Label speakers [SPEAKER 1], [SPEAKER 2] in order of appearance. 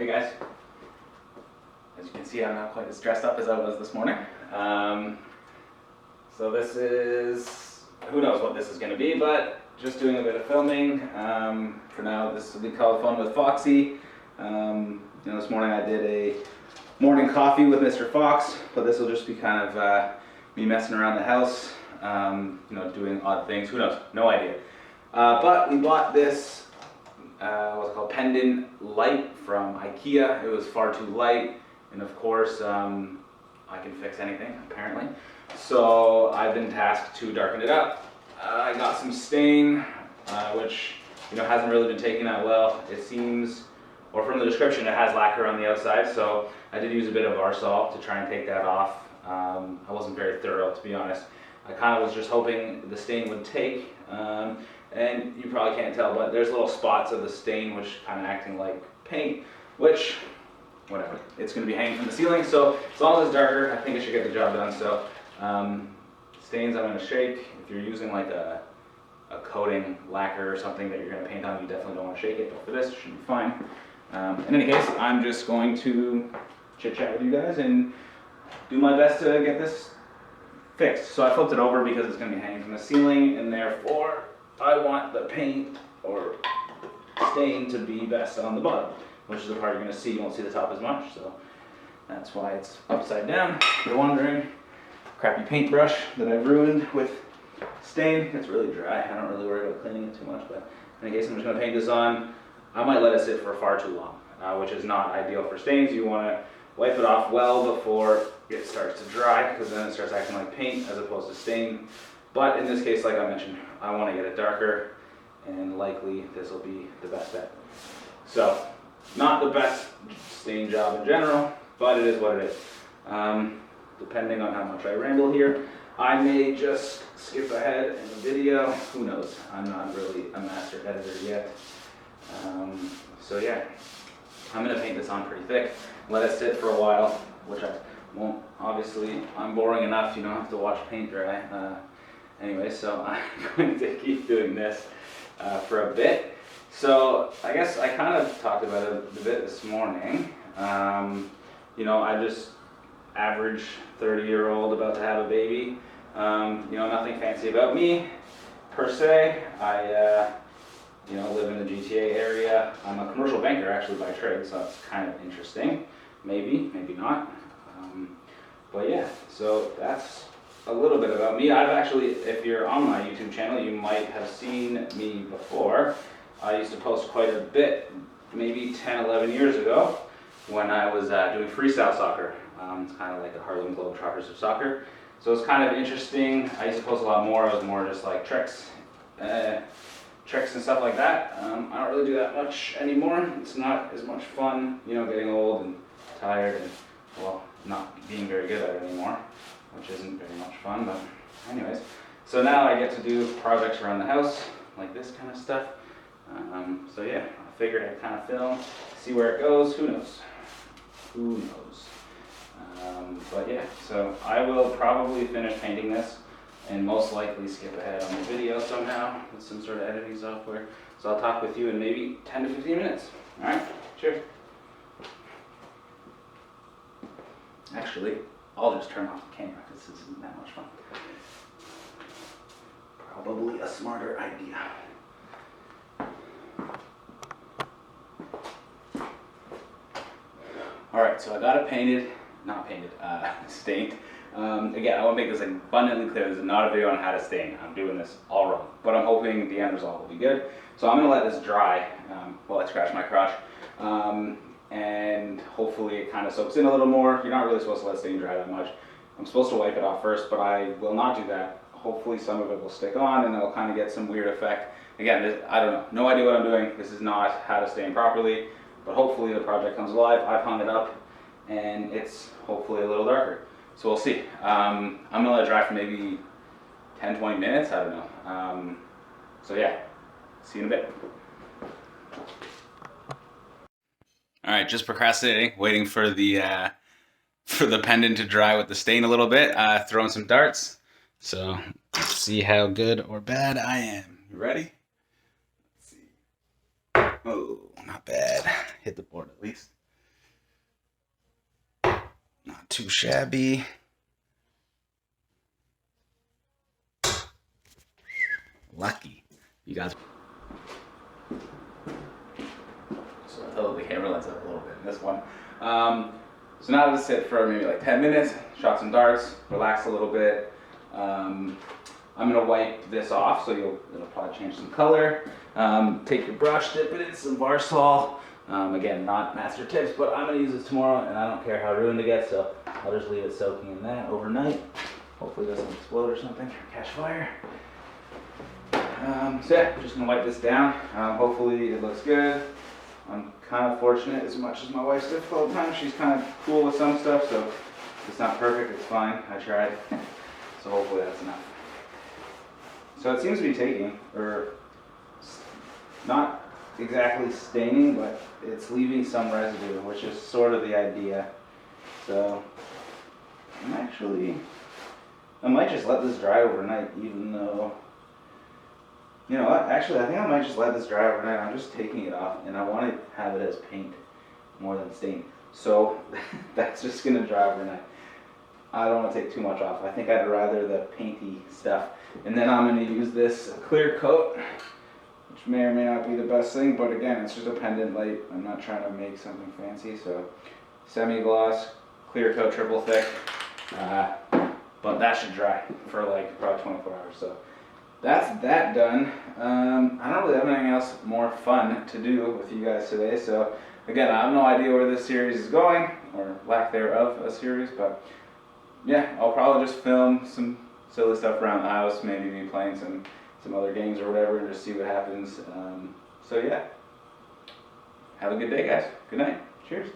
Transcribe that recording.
[SPEAKER 1] Hey guys. As you can see, I'm not quite as dressed up as I was this morning. So this is, who knows what this is going to be, but just doing a bit of filming. For now, this will be called Fun with Foxy. This morning I did a morning coffee with Mr. Fox, but this will just be kind of me messing around the house, doing odd things. Who knows? No idea. But we bought this, what's it called, pendant light from IKEA. It was far too light, and of course, I can fix anything apparently. So I've been tasked to darken it up. I got some stain, which hasn't really been taken that well. It seems, or from the description, it has lacquer on the outside. So I did use a bit of Arsol to try and take that off. I wasn't very thorough, to be honest. I kind of was just hoping the stain would take. And you probably can't tell, but there's little spots of the stain which kind of acting like paint, which, whatever. It's going to be hanging from the ceiling, so as long as it's darker, I think it should get the job done. So stains I'm going to shake. If you're using like a coating lacquer or something that you're going to paint on, you definitely don't want to shake it, but for this, it should be fine. In any case, I'm just going to chit chat with you guys and do my best to get this fixed. So I flipped it over because it's going to be hanging from the ceiling, and therefore I want the paint or stain to be best on the bottom, which is the part you're going to see. You won't see the top as much, so that's why it's upside down. If you're wondering, crappy paintbrush that I've ruined with stain. It's really dry. I don't really worry about cleaning it too much, but in any case, I'm just going to paint this on. I might let it sit for far too long, which is not ideal for stains. You want to wipe it off well before it starts to dry, because then it starts acting like paint as opposed to stain. But in this case, like I mentioned, I want to get it darker, and likely this will be the best bet. So, not the best stain job in general, but it is what it is. Depending on how much I ramble here, I may just skip ahead in the video. Who knows? I'm not really a master editor yet. So yeah, I'm going to paint this on pretty thick, let it sit for a while, which I won't. Obviously, I'm boring enough, you don't have to watch paint dry. Anyway, so I'm going to keep doing this for a bit. So I guess I kind of talked about it a bit this morning. I just average 30-year-old about to have a baby. Nothing fancy about me per se. I live in the GTA area. I'm a commercial banker actually by trade, so that's kind of interesting. Maybe not. But yeah, so that's a little bit about me. I've actually, if you're on my YouTube channel, you might have seen me before. I used to post quite a bit, maybe 10, 11 years ago, when I was doing freestyle soccer. It's kind of like the Harlem Globetrotters of soccer. So it's kind of interesting. I used to post a lot more. I was more just like tricks and stuff like that. I don't really do that much anymore. It's not as much fun, getting old and tired and, well, not being very good at it anymore, which isn't very much fun, but anyways. So now I get to do projects around the house, like this kind of stuff. So yeah, I figured I'd kind of film, see where it goes. Who knows? But yeah, so I will probably finish painting this and most likely skip ahead on the video somehow with some sort of editing software. So I'll talk with you in maybe 10 to 15 minutes. All right, cheers. Actually, I'll just turn off the camera because this isn't that much fun. Probably a smarter idea. All right, so I got it stained. Again, I want to make this abundantly clear. This is not a video on how to stain. I'm doing this all wrong, but I'm hoping the end result will be good. So I'm going to let this dry while I scratch my crotch, and hopefully it kind of soaks in a little more. You're not really supposed to let stain dry that much. I'm supposed to wipe it off first, but I will not do that. Hopefully some of it will stick on, and it'll kind of get some weird effect. Again, I don't know. No idea what I'm doing. This is not how to stain properly, but hopefully the project comes alive. I've hung it up, and it's hopefully a little darker. So we'll see. I'm going to let it dry for maybe 10, 20 minutes. I don't know. So yeah, see you in a bit. All right, just procrastinating, waiting for the pendant to dry with the stain a little bit. Throwing some darts. So let's see how good or bad I am. You ready? Let's see. Oh, not bad. Hit the board at least. Not too shabby. Lucky. You guys. So I hope the camera lights up a little bit in this one. So now I'll just sit for maybe like 10 minutes, shot some darts, relax a little bit. I'm gonna wipe this off, so it'll probably change some color. Take your brush, dip it in some bar salt. Again, not master tips, but I'm gonna use this tomorrow, and I don't care how ruined it gets, so I'll just leave it soaking in that overnight. Hopefully it doesn't explode or something, or catch fire. So yeah, I'm just gonna wipe this down. Hopefully it looks good. I'm kind of fortunate, as much as my wife's difficult at times, she's kind of cool with some stuff, so if it's not perfect, it's fine. I tried. So hopefully that's enough. So it seems to be taking, or not exactly staining, but it's leaving some residue, which is sort of the idea. So I might just let this dry overnight, even though, you know what, actually I think I might just let this dry overnight. I'm just taking it off, and I want to have it as paint more than stain. So that's just gonna dry overnight. I don't want to take too much off. I think I'd rather the painty stuff. And then I'm going to use this clear coat, which may or may not be the best thing, but again, it's just a pendant light. I'm not trying to make something fancy, so semi-gloss, clear coat, triple thick. But that should dry for like probably 24 hours. So that's that done. I don't really have anything else more fun to do with you guys today. So again, I have no idea where this series is going, or lack thereof a series, but yeah, I'll probably just film some silly stuff around the house, maybe be playing some other games or whatever, and just see what happens. So yeah, have a good day, guys. Good night. Cheers.